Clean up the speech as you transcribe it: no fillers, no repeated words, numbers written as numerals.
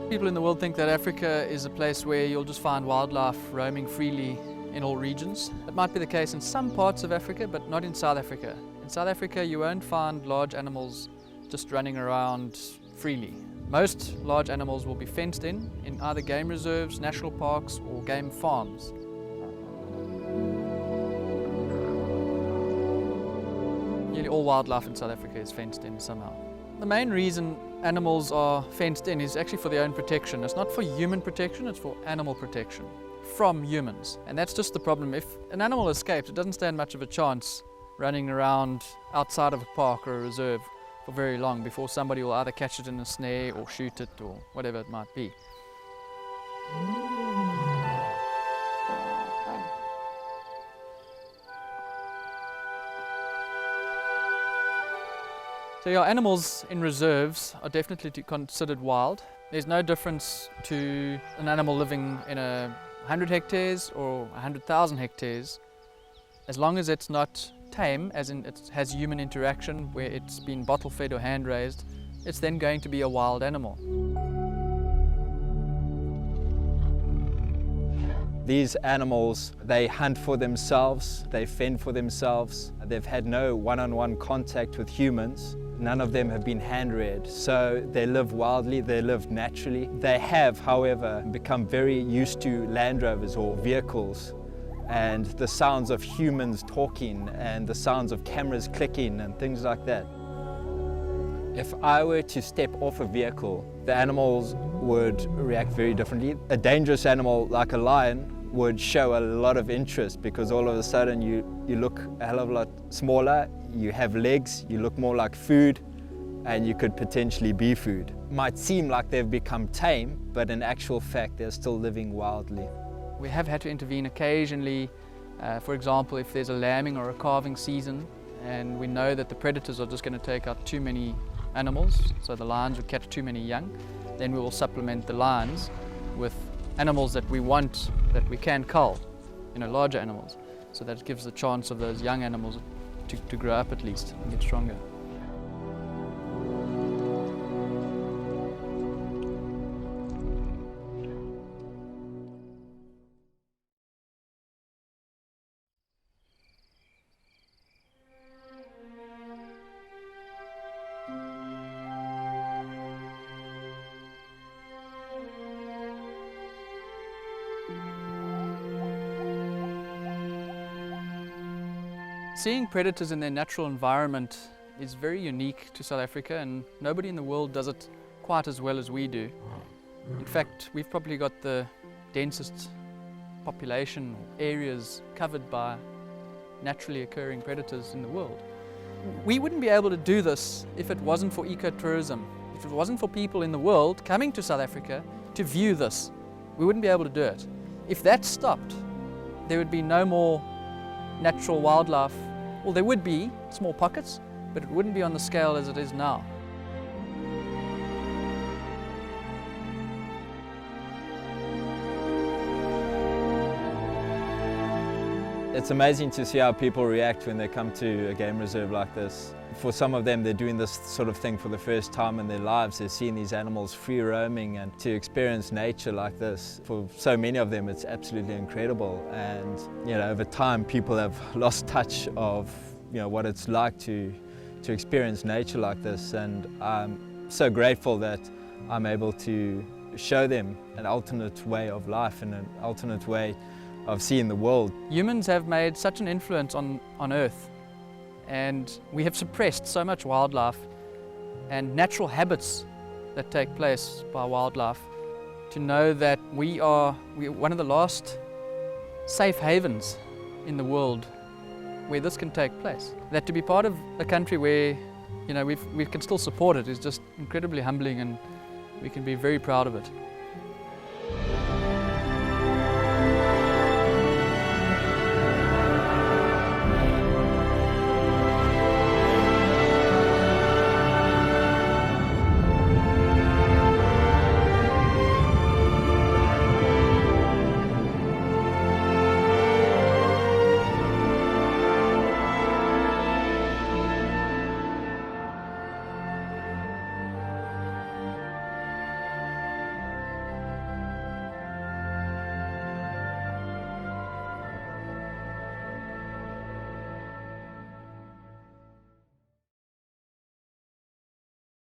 People in the world think that Africa is a place where you'll just find wildlife roaming freely in all regions. It might be the case in some parts of Africa, but not in South Africa. In South Africa, you won't find large animals just running around freely. Most large animals will be fenced in either game reserves, national parks, or game farms. Nearly all wildlife in South Africa is fenced in somehow. The main reason animals are fenced in is actually for their own protection. It's not for human protection, it's for animal protection from humans. And that's just the problem. If an animal escapes, it doesn't stand much of a chance running around outside of a park or a reserve for very long before somebody will either catch it in a snare or shoot it or whatever it might be. So yeah, animals in reserves are definitely considered wild. There's no difference to an animal living in 100 hectares or 100,000 hectares, as long as it's not tame, as in it has human interaction where it's been bottle fed or hand raised, it's then going to be a wild animal. These animals, they hunt for themselves, they fend for themselves. They've had no one-on-one contact with humans. None of them have been hand-reared, so they live wildly, they live naturally. They have, however, become very used to Land Rovers or vehicles and the sounds of humans talking and the sounds of cameras clicking and things like that. If I were to step off a vehicle, the animals would react very differently. A dangerous animal like a lion would show a lot of interest because all of a sudden you look a hell of a lot smaller, you have legs, you look more like food, and you could potentially be food. Might seem like they've become tame, but in actual fact they're still living wildly. We have had to intervene occasionally, for example if there's a lambing or a calving season and we know that the predators are just going to take out too many animals, so the lions would catch too many young, then we will supplement the lions with animals that we want, that we can cull, larger animals, so that it gives the chance of those young animals to grow up at least and get stronger. Seeing predators in their natural environment is very unique to South Africa, and nobody in the world does it quite as well as we do. In fact, we've probably got the densest population areas covered by naturally occurring predators in the world. We wouldn't be able to do this if it wasn't for ecotourism. If it wasn't for people in the world coming to South Africa to view this, we wouldn't be able to do it. If that stopped, there would be no more natural wildlife. Well, there would be small pockets, but it wouldn't be on the scale as it is now. It's amazing to see how people react when they come to a game reserve like this. For some of them, they're doing this sort of thing for the first time in their lives. They're seeing these animals free roaming, and to experience nature like this, for so many of them, it's absolutely incredible. And over time, people have lost touch of what it's like to experience nature like this. And I'm so grateful that I'm able to show them an alternate way of life and an alternate way of seeing the world. Humans have made such an influence on Earth, and we have suppressed so much wildlife and natural habits that take place by wildlife. To know that we are one of the last safe havens in the world where this can take place. That to be part of a country where we can still support it is just incredibly humbling, and we can be very proud of it.